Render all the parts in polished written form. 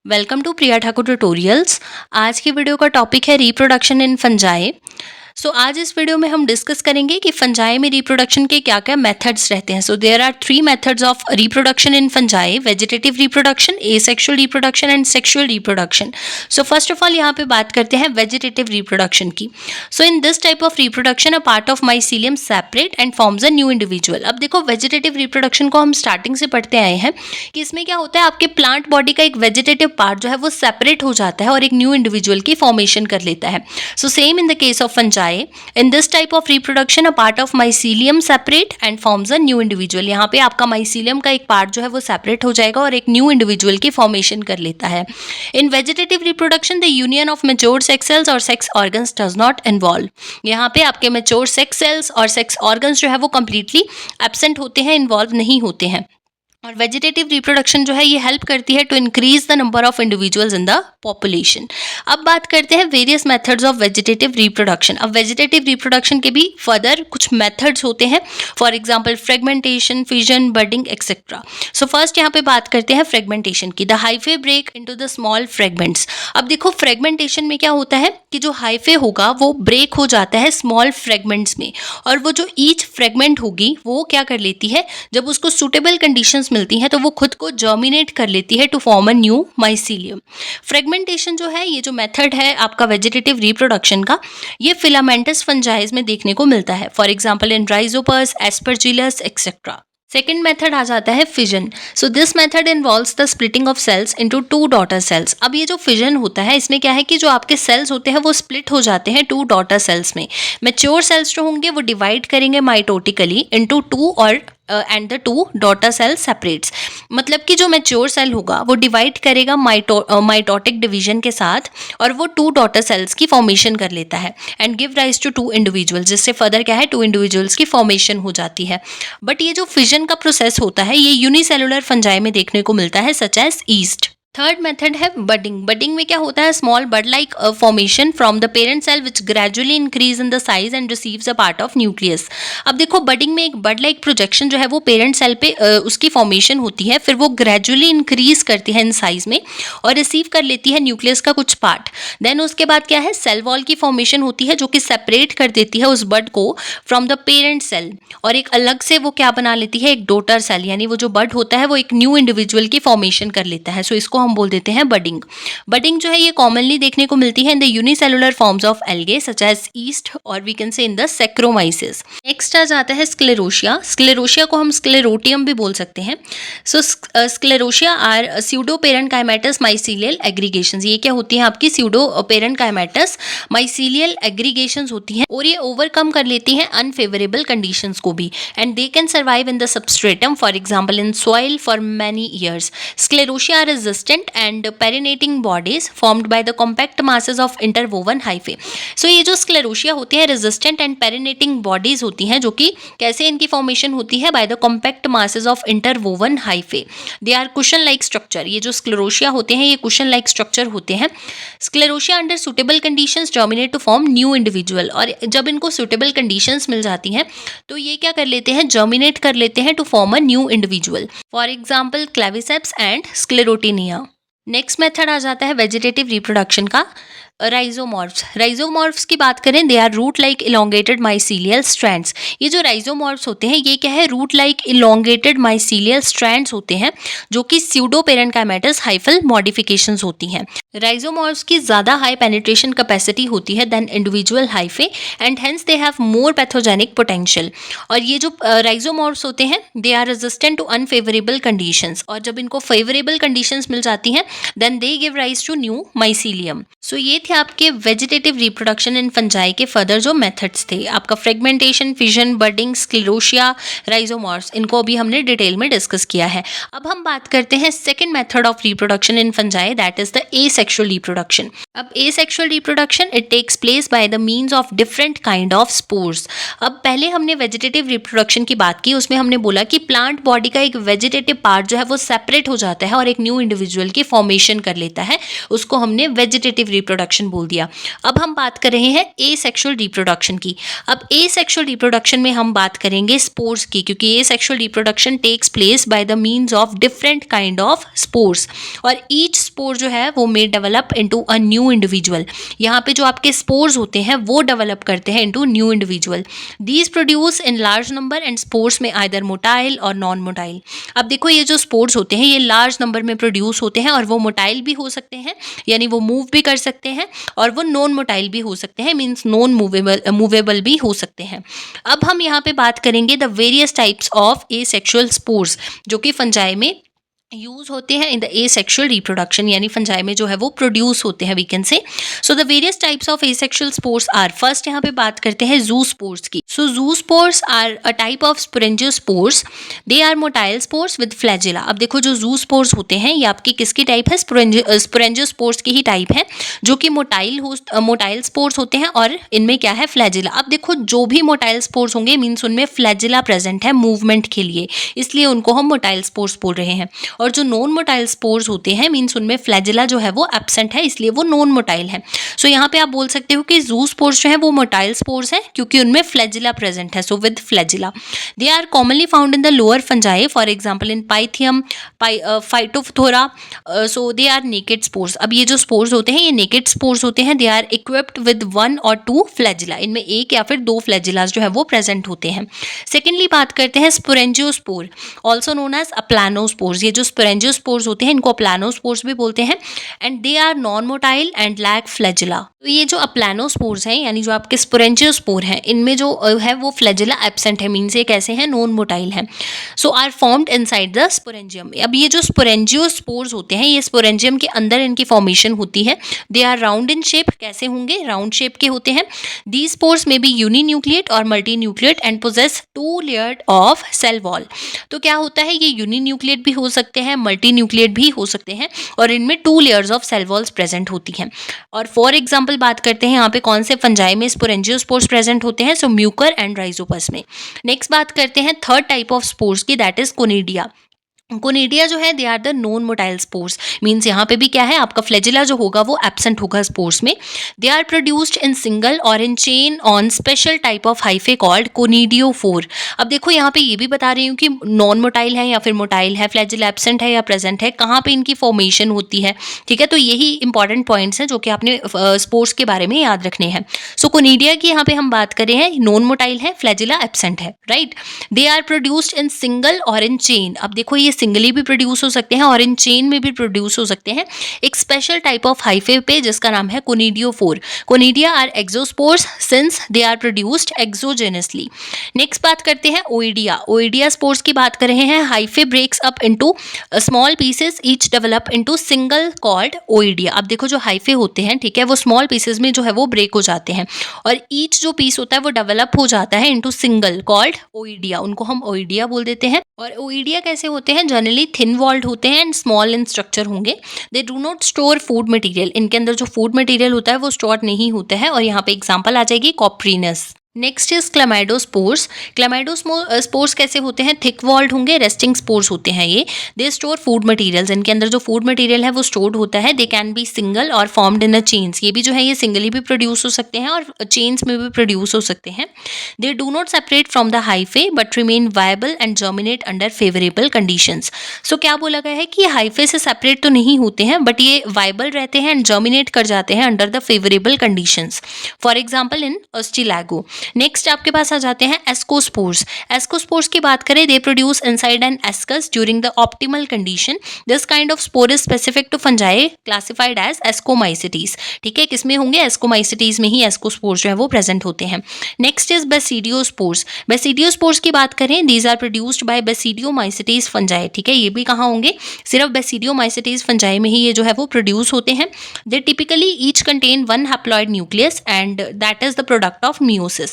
Welcome to Priya Thakur tutorials. आज की video का टॉपिक है रिप्रोडक्शन इन फंजाई। आज इस वीडियो में हम डिस्कस करेंगे कि फंजाई में रिप्रोडक्शन के क्या क्या मेथड्स रहते हैं। There are 3 methods of reproduction in fungi: vegetative reproduction, asexual reproduction and sexual reproduction. First of all यहाँ पे बात करते हैं वेजिटेटिव रिप्रोडक्शन की। In this type of reproduction a part of mycelium separate and forms a new individual. अब देखो, vegetative reproduction को हम स्टार्टिंग से पढ़ते आए हैं कि इसमें क्या होता है, आपके प्लांट बॉडी का एक वेजिटेटिव पार्ट जो है वो सेपरेट हो जाता है और एक न्यू इंडिविजुअल की फॉर्मेशन कर लेता है। Same in the case of fungi, in this type of reproduction a part of mycelium separate and forms a new individual। यहाँ पे आपका mycelium का एक पार्ट जो है वो सेपरेट हो जाएगा और एक न्यू इंडिविजुअल की फॉर्मेशन कर लेता है। In vegetative reproduction the union of mature sex cells और sex organs does not involve. यहाँ पे आपके मेच्योर सेक्स सेल्स और सेक्स ऑर्गन्स जो है वो कंप्लीटली एब्सेंट होते हैं, इन्वॉल्व नहीं होते हैं। और वेजिटेटिव रिप्रोडक्शन जो है ये हेल्प करती है to increase the number of individuals in the population. अब बात करते हैं various methods of vegetative reproduction. अब वेजिटेटिव रिप्रोडक्शन के भी फर्दर कुछ मेथड्स होते हैं, for example fragmentation, fission, budding etcetera. First यहाँ पे बात करते हैं फ्रेगमेंटेशन की। The hyphae break into the small fragments. अब देखो, फ्रेगमेंटेशन में क्या होता है कि जो हाइफे होगा वो ब्रेक हो जाता है स्मॉल फ्रेगमेंट्स में, और वो जो ईच फ्रेगमेंट होगी वो क्या कर लेती है, जब उसको सुटेबल कंडीशंस मिलती हैं तो वो खुद को जर्मिनेट कर लेती है to form a new mycelium. Fragmentation जो है, ये जो मेथड है आपका वेजिटेटिव रिप्रोडक्शन का, ये फिलामेंटस फंजाइज में देखने को मिलता है, for example in Rhizopus, Aspergillus etcetera. Second method आ जाता है fission. This method involves the splitting of cells into 2 daughter cells. अब ये जो फिजन होता है, इसमें क्या है कि जो आपके सेल्स होते हैं वो स्प्लिट हो जाते हैं 2 डॉटर सेल्स में। मैच्योर सेल्स जो होंगे वो डिवाइड करेंगे माइटोटिकली इनटू 2 और and the 2 daughter cell separates. मतलब कि जो मैच्योर सेल होगा वो डिवाइड करेगा माइटोटिक डिवीजन के साथ, और वो 2 डॉटर सेल्स की फॉर्मेशन कर लेता है and give rise to 2 individuals, जिससे फर्दर क्या है 2 इंडिविजुअल्स की फॉर्मेशन हो जाती है। बट ये जो फिजन का प्रोसेस होता है ये यूनिसेलुलर फंजाई में देखने को मिलता है, such as yeast. Third method है बडिंग। बडिंग में क्या होता है, small bud like formation from the parent cell which gradually increase in the size and receives a part of nucleus. अब देखो, बडिंग में एक बड लाइक प्रोजेक्शन जो है वो पेरेंट सेल पे उसकी फॉर्मेशन होती है, फिर वो ग्रेजुअली इंक्रीज करती है इन साइज में और रिसीव कर लेती है न्यूक्लियस का कुछ पार्ट। देन उसके बाद क्या है, सेल वॉल की फॉर्मेशन होती है जो कि सेपरेट कर देती है उस बड को फ्रॉम द पेरेंट सेल, और एक अलग से वो क्या बना लेती है, एक डॉटर सेल, यानी वो जो बड होता है वो एक न्यू इंडिविजुअल की फॉर्मेशन कर लेता है। इसको हम बोल देते हैं बडिंग। बडिंग जो है ये कॉमनली देखने को मिलती है in the unicellular forms of algae such as yeast, और we can say in the Saccharomyces. Next आ जाता है स्क्लेरोशिया। स्क्लेरोशिया को हम स्क्लेरोटियम भी बोल सकते हैं। Sclerotia are pseudo parenchymatous mycelial aggregations. ये क्या होती है, आपकी स्यूडो पेरेंकाइमेटस माइसीलियल एग्रीगेशंस होती हैं, और ये ओवरकम कर लेती हैं अनफेवरेबल कंडीशंस को भी, and they can survive in the substratum, for example in soil for many years. Sclerotia are resistant and perinating bodies formed by the compact masses of interwoven hyphae। ये जो स्क्लेरोशिया होती है resistant and पेरिनेटिंग bodies होती हैं, जो कि कैसे इनकी फॉर्मेशन होती है, by the compact masses of interwoven hyphae. They are cushion like structure. ये जो स्क्लेरोशिया होते हैं ये कुशन लाइक स्ट्रक्चर होते हैं। Sclerotia under suitable conditions germinate to form new individual, और जब इनको सुटेबल कंडीशंस मिल जाती हैं तो ये क्या कर लेते हैं, जर्मिनेट कर लेते हैं to form a new individual, for example Claviceps and Sclerotinia. Next method आ जाता है वेजिटेटिव रिप्रोडक्शन का, राइजोमॉर्फ्स। राइजोमॉर्फ्स की बात करें, they are root like elongated mycelial strands. ये जो राइजोमॉर्फ्स होते हैं ये क्या है, root like elongated mycelial strands होते हैं, जो कि स्यूडो पेरेंकाइमेटस हाइफल मॉडिफिकेशंस होती हैं। राइजोमॉर्फ्स की ज़्यादा हाई पेनिट्रेशन कैपेसिटी होती है than individual hyphae, and hence they have more pathogenic potential. और ये जो राइजोमॉर्फ्स होते हैं they are resistant to unfavourable conditions, और जब इनको फेवरेबल कंडीशंस मिल जाती हैं then they give rise to new mycelium. ये थे आपके वेजिटेटिव रिप्रोडक्शन इन फंजाई के फर्दर जो मेथड्स थे, आपका fragmentation, fission, budding, sclerotia, rhizomorphs, इनको अभी हमने डिटेल में डिस्कस किया है। अब हम बात करते हैं second method of reproduction in fungi, that is the asexual reproduction. अब asexual reproduction it takes place by the means of different kind of spores. अब पहले हमने वेजिटेटिव रिप्रोडक्शन की बात की, उसमें हमने बोला कि प्लांट बॉडी का एक वेजिटेटिव पार्ट जो है वो सेपरेट हो जाता है और एक न्यू इंडिविजुअल की फॉर्मेशन कर लेता है, उसको हमने वेजिटेटिव रिप्रोडक्शन रिप्रोडक्शन बोल दिया। अब हम बात कर रहे हैं एसेक्सुअल रिप्रोडक्शन की। अब एसेक्सुअल रिप्रोडक्शन में हम बात करेंगे स्पोर्स की, क्योंकि asexual reproduction takes place by the means of different kind of spores, और ईच स्पोर जो है वो may develop into a new individual. यहाँ पे जो आपके स्पोर्स होते हैं वो डेवलप करते हैं into new individual. These produce in large number and spores में आइदर मोटाइल और नॉन मोटाइल। अब देखो ये जो स्पोर्स होते हैं ये लार्ज नंबर में प्रोड्यूस होते हैं, और वो मोटाइल भी हो सकते हैं, यानी वो मूव भी कर सकते हैं, और वो नॉन मोटाइल भी हो सकते हैं, मीन्स नॉन मूवेबल भी हो सकते हैं। अब हम यहाँ पे बात करेंगे the various types of asexual spores जो कि फंजाई में यूज होते हैं इन द एसेक्सुअल रिप्रोडक्शन, यानी फंजाई में जो है वो प्रोड्यूस होते हैं, we can say. So the various types of asexual spores are, first यहाँ पे बात करते हैं जू स्पोर्स की। So zoospores are a type of sporangiospores, they are motile spores with flagella. अब देखो जो जू स्पोर्स होते हैं ये आपकी किसकी टाइप है, स्पोरेंजियोस्पोर्स की ही टाइप है, जो कि मोटाइल स्पोर्स होते हैं, और इनमें क्या है, फ्लैजिला। अब देखो जो भी मोटाइल स्पोर्स होंगे मीन्स उनमें फ्लैजिला प्रेजेंट है मूवमेंट के लिए, इसलिए उनको हम मोटाइल स्पोर्स बोल रहे हैं। और जो नॉन मोटाइल स्पोर्स होते हैं मीन्स उनमें फ्लैजिला जो है वो एब्सेंट है, इसलिए वो नॉन मोटाइल है। सो यहाँ पे आप बोल सकते हो कि जू स्पोर्स जो है वो मोटाइल स्पोर्स है क्योंकि उनमें फ्लैजिला प्रेजेंट है, so with flagella. They are commonly found in the lower fungi, for example in Pythium, Phytophthora, so they are naked spores. अब ये जो स्पोर्स होते हैं ये नेकेड स्पोर्स होते हैं, दे आर इक्विप्ड विद 1 और 2 फ्लैजिला, इनमें एक या फिर 2 फ्लैजिलास जो है वो प्रेजेंट होते हैं। सेकेंडली बात करते हैं स्पोरेंजियोस्पोर, ऑल्सो नोन एज अप्लानोस्पोर्स। ये जो स्पोरेंजियोस्पोर्स होते हैं इनको अप्लानोस्पोर्स भी बोलते हैं, and they are non motile and lack flagella. तो ये जो अप्लानोस्पोर्स हैं यानी जो आपके स्पोरेंजियोस्पोर हैं इनमें जो है वो फ्लैजिला एब्सेंट है, मीन्स ये कैसे हैं, नॉन मोटाइल हैं। So are formed inside the sporangium. अब ये जो स्पोरेंजियोस्पोर्स होते हैं ये स्पोरेंजियम के अंदर इनकी फॉर्मेशन होती है। They are round in shape, कैसे होंगे, राउंड शेप के होते हैं। These spores may be uninucleate और multinucleate and possess 2 layered of cell wall. तो क्या होता है, ये यूनिन्यूक्लिएट भी हो सकते हैं, मल्टीन्यूक्लिएट भी हो सकते हैं, और इनमें 2 layers of cell walls present होती हैं। और फॉर एग्जांपल बात करते हैं यहाँ पे कौन से फंजाई में स्पोरेंजियोस्पोर्स प्रेजेंट होते हैं, सो म्यूकर एंड राइजोपस में। नेक्स्ट बात करते हैं थर्ड टाइप ऑफ स्पोर्स की, दैट इज कोनिडिया। कोनिडिया जो है they are the non motile spores, means यहाँ पे भी क्या है, आपका फ्लैजिला जो होगा वो एब्सेंट होगा स्पोर्स में। They are produced in single और in chain on special type of hyphae called conidiophore. अब देखो यहाँ पे ये भी बता रही हूँ कि नॉन मोटाइल है या फिर मोटाइल है, फ्लैजिला एब्सेंट है या प्रेजेंट है, कहाँ पे इनकी फॉर्मेशन होती है, ठीक है। तो यही इंपॉर्टेंट पॉइंट्स हैं जो कि आपने स्पोर्ट्स के बारे में याद रखने हैं। सो कोनिडिया की यहाँ पे हम बात करें हैं, नॉन मोटाइल है, फ्लैजिला एब्सेंट है, right. They are produced in single और इन चेन। अब देखो ये सिंगली भी प्रोड्यूस हो सकते हैं और इन चेन में भी प्रोड्यूस हो सकते हैं, एक स्पेशल टाइप ऑफ हाइफे पे जिसका नाम है conidiophore. Conidia are exospores since they are produced exogenously. Next बात करते हैं ओइडिया। ओइडिया स्पोर्स की बात कर रहे हैं। Hyphae breaks up into small pieces each develop into single called oidia. अब देखो जो हाइफे होते हैं, ठीक है, वो स्मॉल पीसेस में जो है वो ब्रेक हो जाते हैं, और ईच जो पीस होता है वो डेवलप हो जाता है इनटू सिंगल कॉल्ड ओइडिया, उनको हम ओइडिया बोल देते हैं। और ओइडिया कैसे होते हैं, जनरली थिन वॉल्ड होते हैं एंड स्मॉल इन स्ट्रक्चर होंगे। दे do not store food material, इनके अंदर जो फूड मटेरियल होता है वो स्टोर नहीं होता है, और यहाँ पे एग्जांपल आ जाएगी Coprinus. Next is chlamydospores. Chlamydospores कैसे होते हैं, थिक वॉल्ड होंगे, रेस्टिंग स्पोर्स होते हैं ये। दे स्टोर फूड मटेरियल्स, इनके अंदर जो फूड मटेरियल है वो स्टोर्ड होता है। दे कैन बी सिंगल और फॉर्म्ड इन अ चेन्स, ये भी जो है ये सिंगली भी प्रोड्यूस हो सकते हैं और चेन्स में भी प्रोड्यूस हो सकते हैं। They do not separate from the hyphae but remain viable and germinate under favourable conditions. So क्या बोला गया है कि हाइफे से सेपरेट तो नहीं होते हैं बट ये वायबल रहते हैं एंड जर्मिनेट कर जाते हैं under the favourable conditions, for example in Ustilago. Next आपके पास आ जाते हैं एस्कोस्पोर्स। एस्कोस्पोर्स की बात करें, they produce inside an ascus during the optimal condition. This kind of spore is specific to fungi classified as ascomycetes, ठीक है, किसमें होंगे, एस्कोमाइसिटीज में ही एस्कोस्पोर्स जो है वो प्रेजेंट होते हैं। Next is basidiospores. बेसिडियोस्पोर्स की बात करें, these are produced by basidiomycetes fungi, ठीक है, ये भी कहाँ होंगे, सिर्फ बेसिडियोमाइसिटीज फंजाई में ही ये जो है वो प्रोड्यूस होते हैं। दे typically each contain 1 haploid nucleus and that is the product of meiosis.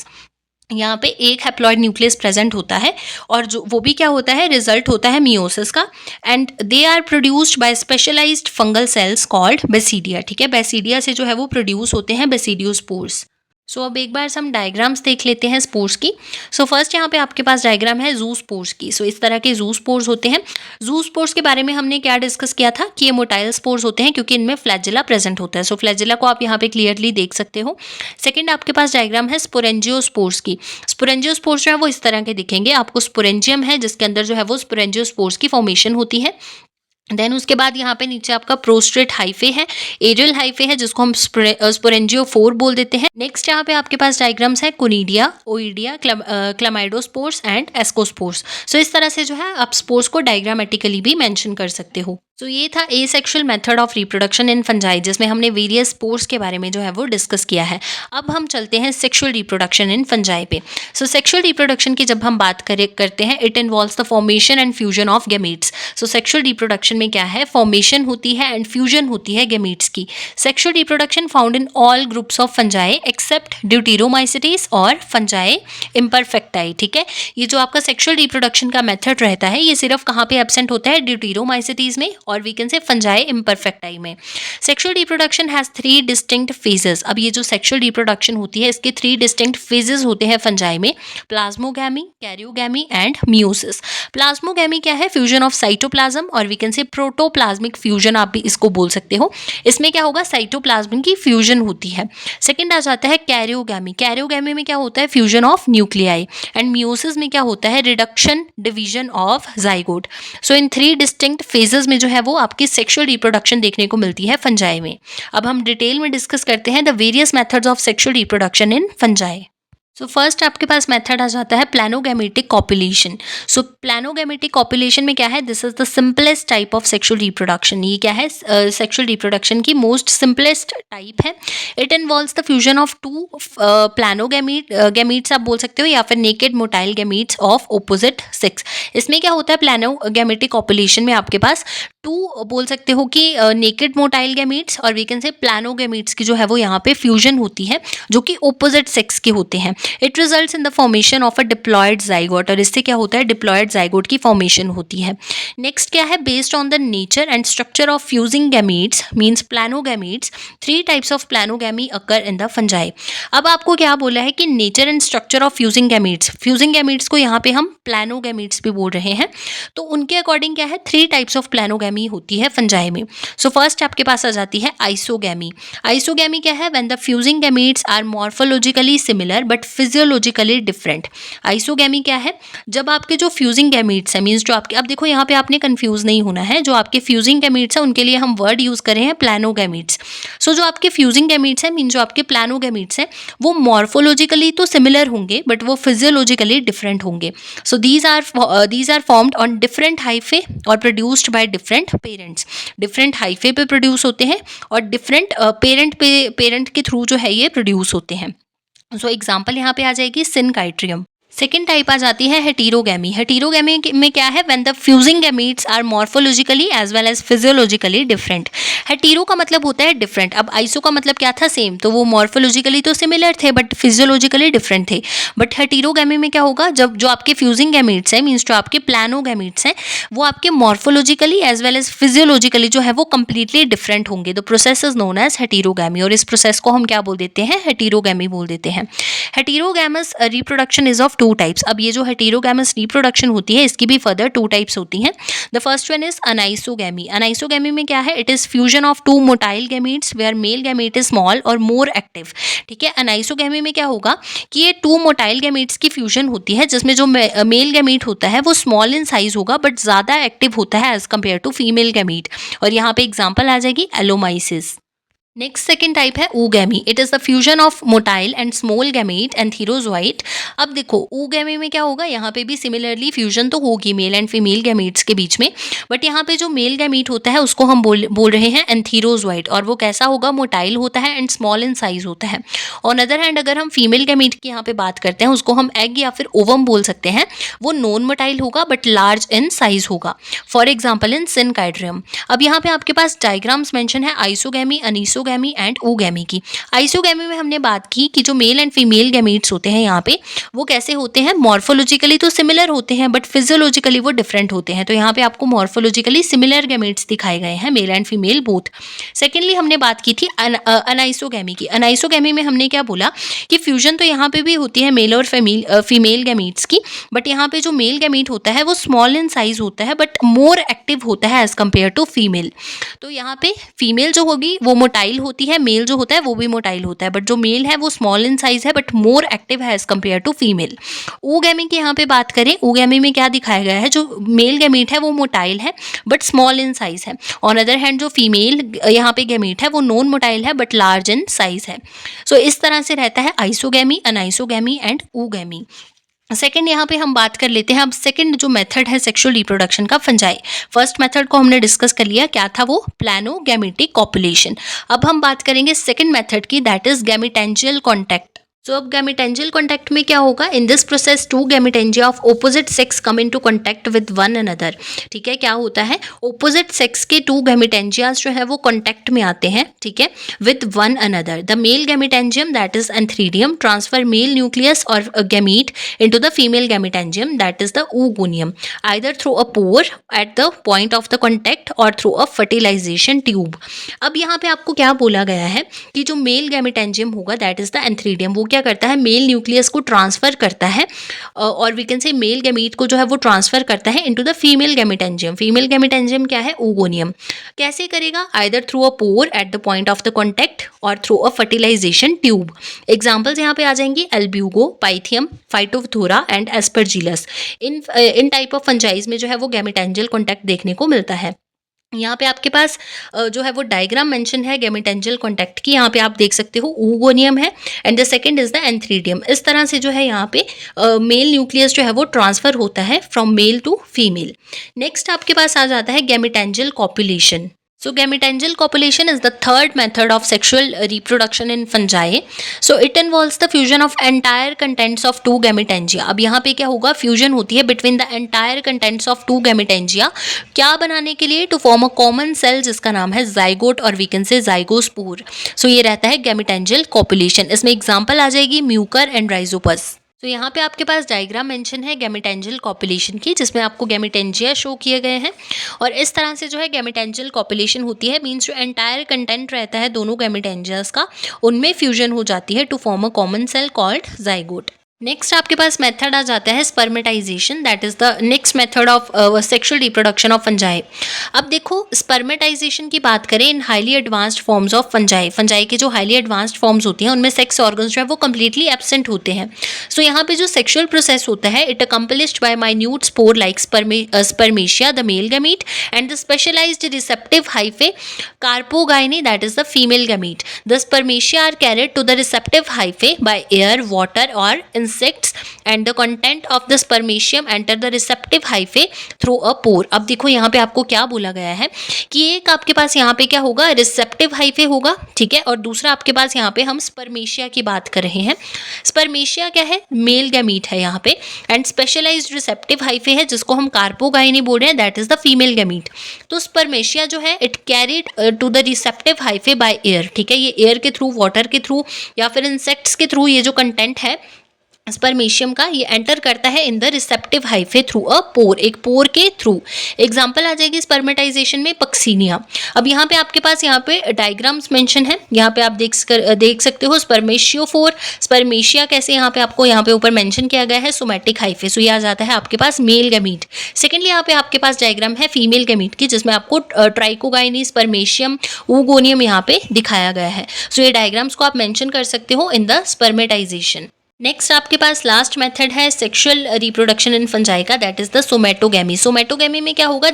यहाँ पे एक हैप्लॉइड न्यूक्लियस प्रेजेंट होता है और जो वो भी क्या होता है, रिजल्ट होता है मियोसिस का। And they are produced by specialised fungal cells called basidia, ठीक है, बेसिडिया से जो है वो प्रोड्यूस होते हैं बेसिडियोस्पोर्स। सो अब एक बार हम डायग्राम्स देख लेते हैं स्पोर्स की। सो फर्स्ट यहाँ पे आपके पास डायग्राम है जू स्पोर्स की। सो इस तरह के जू स्पोर्स होते हैं। जू स्पोर्स के बारे में हमने क्या डिस्कस किया था कि ये मोटाइल स्पोर्स होते हैं क्योंकि इनमें फ्लैजिला प्रेजेंट होता है। सो फ्लैजिला को आप यहाँ पे क्लियरली देख सकते हो। सेकंड आपके पास डायग्राम है स्पोरेंजियोस्पोर्स की। स्पोरेंजियोस्पोर्स जो है वो इस तरह के दिखेंगे। आपको स्पोरेंजियम है जिसके अंदर जो है वो स्पोरेंजियोस्पोर्स की फॉर्मेशन होती है। देन उसके बाद यहाँ पे नीचे आपका प्रोस्ट्रेट हाइफे है, एरियल हाइफे है जिसको हम स्पोरेंजियोफोर बोल देते हैं। नेक्स्ट यहाँ पे आपके पास डायग्राम्स है कोनिडिया, ओइडिया, क्लामाइडोस्पोर्स एंड एस्कोस्पोर्स। सो इस तरह से जो है आप स्पोर्स को डायग्रामेटिकली भी मेंशन कर सकते हो। सो ये था asexual method of reproduction in fungi जिसमें हमने वेरियस स्पोर्स के बारे में जो है वो डिस्कस किया है। अब हम चलते हैं सेक्सुअल रिप्रोडक्शन इन फंजाई पे। सो सेक्सुअल रिप्रोडक्शन की जब हम बात करते हैं, it involves the formation and fusion of gametes. So sexual reproduction में क्या है, फॉर्मेशन होती है एंड फ्यूजन होती है गैमीट्स की। Sexual reproduction found in all groups of fungi except deuteromycetes और फंजाई इम्परफेक्टाई। ठीक है, ये जो आपका सेक्सुअल रिप्रोडक्शन का मेथड रहता है ये सिर्फ कहाँ पे एब्सेंट होता है, ड्यूटेरोमाइसिटीज में और we can say fungi imperfecti में। Sexual reproduction has 3 distinct phases. अब ये जो सेक्सुअल रिप्रोडक्शन होती है इसके 3 डिस्टिंक्ट फेजेस होते हैं फंजाई में, plasmogamy, karyogamy and meiosis. Plasmogamy क्या है, फ्यूजन ऑफ साइटोप्लाज्म और we can say protoplasmic fusion आप भी इसको बोल सकते हो। इसमें क्या होगा, साइटोप्लाज्म की फ्यूजन होती है। सेकंड आ जाता है कैरियोगैमी। कैरियोगैमी में क्या होता है, fusion of nuclei. And meiosis में क्या होता है, reduction division of zygote. So in 3 distinct phases में जो है वो आपकी सेक्सुअल रिप्रोडक्शन देखने को मिलती है फंजाई में। अब हम डिटेल में डिस्कस करते हैं the various methods of sexual reproduction in fungi. So first आपके पास मेथड आ जाता है प्लानोगैमेटिक कॉपुलेशन। सो प्लानोगैमेटिक कॉपुलेशन में क्या है, this is the simplest type of sexual reproduction. ये क्या है, सेक्सुअल रिप्रोडक्शन की मोस्ट सिंपलेस्ट टाइप है। It involves the fusion of 2 gametes आप बोल सकते हो या फिर naked motile gametes of opposite sex. इसमें क्या होता है, प्लानोगैमेटिक कॉपुलेशन में आपके पास 2 बोल सकते हो कि नेकेड मोटाइल गैमीट्स और वी कैन से प्लानोगैमीट्स की जो है वो यहाँ पे फ्यूजन होती है जो कि ऑपोजिट सेक्स के होते हैं। It results in the formation of a diploid zygote और इससे क्या होता है, डिप्लॉयड जाइगोट की फॉर्मेशन होती है। नेक्स्ट क्या है, based on the nature and structure of fusing gametes means planogametes 3 types of planogamy occur in the fungi. अब आपको क्या बोला है कि nature and structure of fusing gametes को यहाँ पे हम प्लानोगैमीट्स भी बोल रहे हैं। तो उनके अकॉर्डिंग क्या है, 3 टाइप्स ऑफ प्लानोगैमी होती है फंजाई में। सो फर्स्ट आपके पास आ जाती है आइसोगैमी। आइसोगैमी क्या है, when the fusing gametes are morphologically similar but physiologically different. Isogamy क्या है, जब आपके जो फ्यूजिंग गैमीट्स है मींस जो आपके, अब देखो यहाँ पे आपने कंफ्यूज नहीं होना है, जो आपके फ्यूजिंग गैमीट्स है उनके लिए हम वर्ड यूज कर रहे हैं प्लानोगैमीट्स। सो जो आपके फ्यूजिंग गैमीट्स है मींस जो आपके प्लानोगैमीट्स है वो मॉर्फोलॉजिकली तो सिमिलर होंगे बट वो फिजियोलॉजिकली डिफरेंट होंगे। So these are formed on different hyphae और produced by different parents. Different hyphae पे प्रोड्यूस होते हैं और डिफरेंट पेरेंट के थ्रू जो है ये प्रोड्यूस होते हैं। सो एग्जाम्पल यहाँ पे आ जाएगी सिनकाइट्रियम। सेकेंड टाइप आ जाती है हेटेरोगैमी। हेटेरोगैमी में क्या है, when the fusing gametes are morphologically as well as physiologically different. Hetero का मतलब होता है डिफरेंट, अब आइसो का मतलब क्या था, सेम, तो वो मॉर्फोलॉजिकली तो सिमिलर थे बट फिजियोलॉजिकली डिफरेंट थे। बट हेटेरोगैमी में क्या होगा, जब जो आपके फ्यूजिंग गैमीट्स हैं मीन्स जो आपके प्लानोगैमीट्स हैं वो आपके morphologically as well as physiologically जो है वो कंप्लीटली डिफरेंट होंगे। The process is known as heterogamy और इस प्रोसेस को हम क्या बोल देते हैं, हेटेरोगैमी बोल देते हैं। हेटेरोगैमस रिप्रोडक्शन इज ऑफ 2 टाइप्स। अब ये जो हेटेरोगैमस रिप्रोडक्शन होती है इसकी भी फर्दर 2 टाइप्स होती हैं। The first one is anisogamy. Anisogamy में क्या है, it is fusion of 2 motile gametes where male gamete is small और मोर एक्टिव। ठीक है, अनाइसोगैमी में क्या होगा कि ये 2 मोटाइल गैमीट्स की फ्यूजन होती है जिसमें जो मेल गैमीट होता है वो स्मॉल इन साइज होगा बट ज्यादा एक्टिव होता है as compare to female gamete. और यहाँ पे एग्जाम्पल आ जाएगी एलोमाइसिस। नेक्स्ट सेकेंड टाइप है oogamete। It is the fusion of motile and small gamete and antherozoid. अब देखो oogamete में क्या होगा, यहाँ पे भी सिमिलरली फ्यूजन तो होगी मेल एंड फीमेल गैमेट्स के बीच में, बट यहाँ पे जो मेल गैमेट होता है उसको हम बोल रहे हैं एंथीरोजोइट और वो कैसा होगा, मोटाइल होता है एंड स्मॉल इन साइज होता है। ऑन अदर हैंड अगर हम फीमेल गैमेट की यहाँ पे बात करते हैं उसको हम एग या फिर ओवम बोल सकते हैं, वो नॉन मोटाइल होगा बट लार्ज इन साइज होगा। For example in synchytrium. अब यहाँ पे आपके पास डायग्राम्स मेंशन है isogamy, anisogamy isogamy and oogammy की। आइसोगैमी में हमने बात की कि जो मेल एंड फीमेल गैमीट्स होते हैं यहाँ पे वो कैसे होते हैं, मॉर्फोलॉजिकली तो सिमिलर होते हैं बट फिजियोलॉजिकली वो डिफरेंट होते हैं। तो यहाँ पे आपको मॉर्फोलॉजिकली सिमिलर गैमीट्स दिखाए गए हैं, male and female both. Secondly हमने बात की थी अनाइसोगैमी की। अनाइसोगैमी में हमने क्या बोला कि फ्यूजन तो यहाँ पे भी होती है मेल और फीमेल गैमीट्स की, बट यहाँ पे जो मेल गैमीट होता है वो स्मॉल इन साइज होता है बट मोर एक्टिव होता है एज कम्पेयर टू फीमेल। तो यहाँ पे फीमेल जो होगी वो मोटाइल होती है, मेल जो होता है वो भी मोटाइल होता है, बट जो मेल है वो स्मॉल इन साइज है बट मोर एक्टिव है as compare to female. oogammy की यहाँ पे बात करें, oogammy में क्या दिखाया गया है, जो मेल गैमीट है वो मोटाइल है बट स्मॉल इन साइज है। ऑन अदर हैंड जो फीमेल यहाँ पे गैमीट है वो नॉन मोटाइल है बट लार्ज इन साइज है। सो इस तरह से रहता है आइसोगैमी, अनाइसोगैमी एंड oogammy। सेकेंड यहाँ पे हम बात कर लेते हैं अब सेकेंड जो मेथड है सेक्सुअल रिप्रोडक्शन का, फंजाई। फर्स्ट मेथड को हमने डिस्कस कर लिया, क्या था वो, प्लानोगैमेटिक कॉपुलेशन। अब हम बात करेंगे सेकेंड मेथड की, that is gametangial contact. So अब गैमेटेंजियल कॉन्टैक्ट में क्या होगा, in this process two gametangia of opposite sex come into contact with one another. ठीक है, क्या होता है, ऑपोजिट सेक्स के टू गैमेटेंजियाज जो है वो कॉन्टैक्ट में आते हैं, ठीक है, with one another. The male gametangium that is antheridium transfer male nucleus और gamete into the female gametangium that is the oogoonium either through a pore at the point of the contact और through a fertilisation tube. अब यहाँ पे आपको क्या बोला गया है कि जो मेल गैमेटेंजियम होगा दैट इज द एंथ्रीडियम, वो क्या करता है, मेल न्यूक्लियस को ट्रांसफर करता है और we can say male gamete को जो है वो ट्रांसफर करता है into the female gametangium. Female gametangium क्या है, oogoonium। कैसे करेगा, either through a pore at the point of the contact और through a fertilisation tube. Examples यहाँ पे आ जाएंगी albugo, pythium, phytophthora and aspergillus. इन टाइप ऑफ फंजाइज में जो है वो गैमेटेंजियल कॉन्टैक्ट देखने को मिलता है। यहाँ पे आपके पास जो है वो डायग्राम मेंशन है गैमेटेंजियल कॉन्टैक्ट की, यहाँ पे आप देख सकते हो oogoonium है and the second is the antheridium. इस तरह से जो है यहाँ पे मेल न्यूक्लियस जो है वो ट्रांसफर होता है from male to female. Next आपके पास आ जाता है gametangial copulation. So gamentangial copulation is the third method of sexual reproduction in fungi. So it involves the fusion of entire contents of two gametangia. अब यहाँ पे क्या होगा, फ्यूजन होती है between the entire contents of two gametangia। क्या बनाने के लिए, to form a common cell जिसका नाम है zygote और we can say zygospore। So ये रहता है gamentangial copulation। इसमें एग्जाम्पल आ जाएगी म्यूकर एंड राइजोपस। तो यहाँ पे आपके पास डायग्राम मेंशन है गैमेटेंजियल कॉपुलेशन की, जिसमें आपको गैमेटेंजिया शो किए गए हैं और इस तरह से जो है गैमेटेंजियल कॉपुलेशन होती है, मींस जो एंटायर कंटेंट रहता है दोनों गैमेटेंजियास का उनमें फ्यूजन हो जाती है to form a common cell called zygote. नेक्स्ट आपके पास मेथड आ जाता है spermatisation, that is the next method of sexual reproduction of fungi. अब देखो स्पर्मेटाइजेशन की बात करें in highly advanced forms of fungi, fungi के जो हाईली एडवांस्ड फॉर्म्स होती हैं उनमें सेक्स ऑर्गन्स जो है वो कम्प्लीटली एब्सेंट होते हैं। सो यहाँ पे जो सेक्सुअल प्रोसेस होता है it accomplished by minute spore like spermatia the male gamete and the specialised receptive hyphae carpogonia that is the female gamete. The spermatia are carried to the receptive hyphae by air, water और insects and the content of the spermatium enter the receptive hyphae through a pore। अब देखो यहाँ पे आपको क्या बोला गया है कि एक आपके पास यहाँ पे क्या होगा, रिसेप्टिव हाइफे होगा, ठीक है, और दूसरा आपके पास यहाँ पे हम स्पर्मेशिया की बात कर रहे हैं। स्पर्मेशिया क्या है, मेल गैमीट है यहाँ पे, एंड स्पेशलाइज्ड रिसेप्टिव हाइफे है जिसको हम कार्पोगाइनी बोल रहे हैं, that is the female gamete. तो स्पर्मेशिया जो है it carried to the receptive hyphae by air, ठीक है, ये एयर के थ्रू, वाटर के थ्रू या फिर इंसेक्ट्स के थ्रू ये जो कंटेंट है स्पर्मेशियम का ये एंटर करता है in the receptive hyphae through a pore, एक पोर के थ्रू। एग्जांपल आ जाएगी स्पर्मेटाइजेशन में पक्सीनिया। अब यहाँ पे आपके पास यहाँ पे डायग्राम्स मेंशन है, यहाँ पे आप देख सकते हो स्पर्मेशियोफोर, स्पर्मेशिया कैसे यहाँ पे आपको यहाँ पे ऊपर मेंशन किया गया है सोमैटिक हाइफे। सो ये आ जाता है आपके पास मेल गैमीट। सेकेंडली यहाँ पे आपके पास डायग्राम है फीमेल गैमीट की जिसमें आपको ट्राइकोगाइनी, स्पर्मेशियम, oogoonium यहाँ पे दिखाया गया है। सो ये डायग्राम्स को आप मेंशन कर सकते हो इन द स्पर्मेटाइजेशन। नेक्स्ट आपके पास लास्ट मेथड है सेक्सुअल रिप्रोडक्शन इन फंजाई का, that is the somatogamy. Somatogamy में क्या होगा,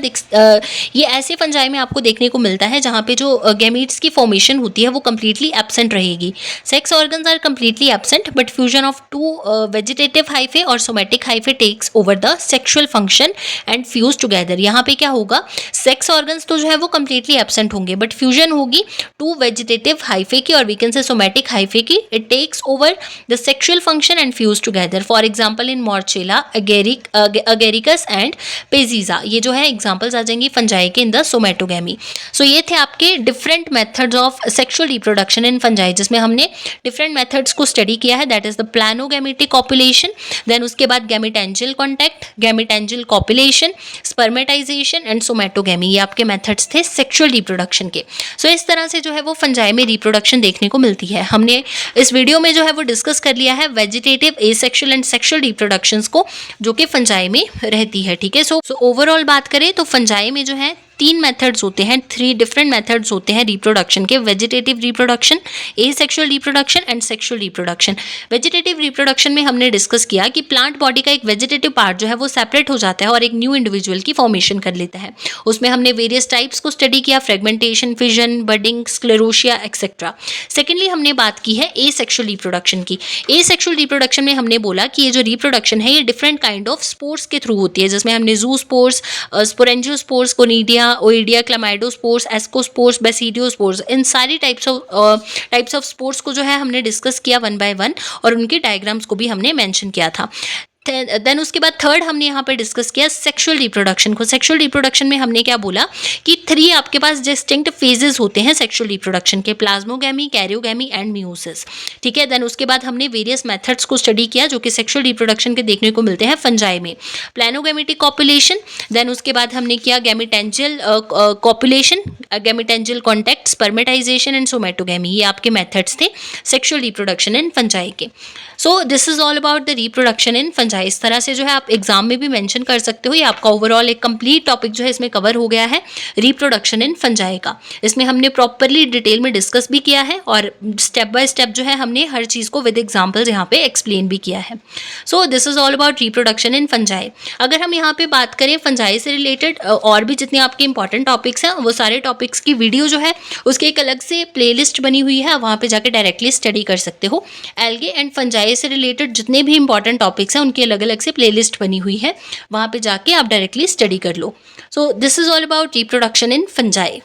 ये ऐसे फंजाई में आपको देखने को मिलता है जहाँ पे जो गैमीट्स की फॉर्मेशन होती है वो कम्प्लीटली एब्सेंट रहेगी। Sex organs are completely absent but fusion of two vegetative hyphae और somatic hyphae takes over the sexual function and fuse together. यहाँ पे क्या होगा, सेक्स ऑर्गन्स तो जो है वो कम्प्लीटली एब्सेंट होंगे बट फ्यूजन होगी टू वेजिटेटिव हाइफे की और we can say somatic hyphae की। It takes over the sexual function and fuse together. For example, in Morchella, agaricus and Peziza. ये जो है एग्जाम्पल्स आ जाएंगी फंजाई के इन द सोमेटोगेमी. सो ये थे आपके different methods of sexual reproduction in fungi, जिसमें हमने डिफरेंट मेथड्स को स्टडी किया है. That is the planogametic copulation, then उसके बाद gametangial contact, gametangial copulation, spermatization and somatogamy. ये आपके मेथड्स थे सेक्सुअल रिप्रोडक्शन के. सो इस तरह से जो है वो फंजाई में रिप्रोडक्शन देखने को मिलती है. हमने इस वीडियो में जो है वो डिस्कस कर लिया है vegetative, asexual and sexual reproductions को, जो कि फंजाई में रहती है. ठीक है. सो ओवरऑल बात करें तो फंजाई में जो है 3 मेथड्स होते हैं, 3 डिफरेंट मेथड्स होते हैं रिप्रोडक्शन के. Vegetative reproduction, asexual reproduction and sexual reproduction. Vegetative reproduction में हमने डिस्कस किया कि प्लांट बॉडी का एक वेजिटेटिव पार्ट जो है वो सेपरेट हो जाता है और एक न्यू इंडिविजुअल की फॉर्मेशन कर लेता है. उसमें हमने वेरियस टाइप्स को स्टडी किया, fragmentation, fission, budding, sclerotia etcetera. Secondly हमने बात की है एसेक्सुअल रिप्रोडक्शन की. एसेक्सुअल रिप्रोडक्शन में हमने बोला कि ये जो रिप्रोडक्शन है ये डिफरेंट काइंड ऑफ स्पोर्स के थ्रू होती है, जिसमें हमने zoospores, sporangiospores, conidia, oidia, chlamydospores, ascospores, basidiospores, इन सारी टाइप्स ऑफ स्पोर्स को जो है हमने डिस्कस किया वन बाय वन, और उनके डायग्राम्स को भी हमने मेंशन किया था. देन उसके बाद थर्ड हमने यहाँ पर डिस्कस किया सेक्सुअल रिप्रोडक्शन को. सेक्सुअल रिप्रोडक्शन में हमने क्या बोला कि 3 आपके पास डिस्टिंक्ट फेजेस होते हैं सेक्सुअल रिप्रोडक्शन के, प्लाज्मोगेमी, कैरियोगेमी एंड मियोसिस. ठीक है. देन उसके बाद हमने वेरियस मेथड्स को स्टडी किया जो कि सेक्सुअल रिप्रोडक्शन के देखने को मिलते हैं फंजाई में. प्लानोगेमेटिक कॉपुलेशन, देन उसके बाद हमने किया gametangial copulation, gametangial contact, spermatization and somatogamy. ये आपके मेथड्स थे सेक्सुअल रिप्रोडक्शन इन फंजाई के. So this is all about the reproduction in fungi. इस तरह से जो है आप एग्जाम में भी मेंशन कर सकते हो. ये आपका ओवरऑल एक कंप्लीट टॉपिक जो है इसमें कवर हो गया है रिप्रोडक्शन इन फंजाई का. इसमें हमने प्रॉपरली डिटेल में डिस्कस भी किया है और स्टेप बाय स्टेप जो है हमने हर चीज़ को विद एग्जाम्पल्स यहाँ पे एक्सप्लेन भी किया है. सो this is all about reproduction in fungi. अगर हम यहाँ पे बात करें फंजाई से रिलेटेड और भी जितने आपके इंपॉर्टेंट टॉपिक्स हैं, वो सारे टॉपिक्स की वीडियो जो है उसकी एक अलग से प्ले लिस्ट बनी हुई है, वहाँ पे जाके डायरेक्टली स्टडी कर सकते हो. एल्गे एंड फंजाई से रिलेटेड जितने भी इंपॉर्टेंट टॉपिक्स हैं उनकी अलग अलग से प्लेलिस्ट बनी हुई है, वहां पे जाके आप डायरेक्टली स्टडी कर लो. So this is all about reproduction in fungi.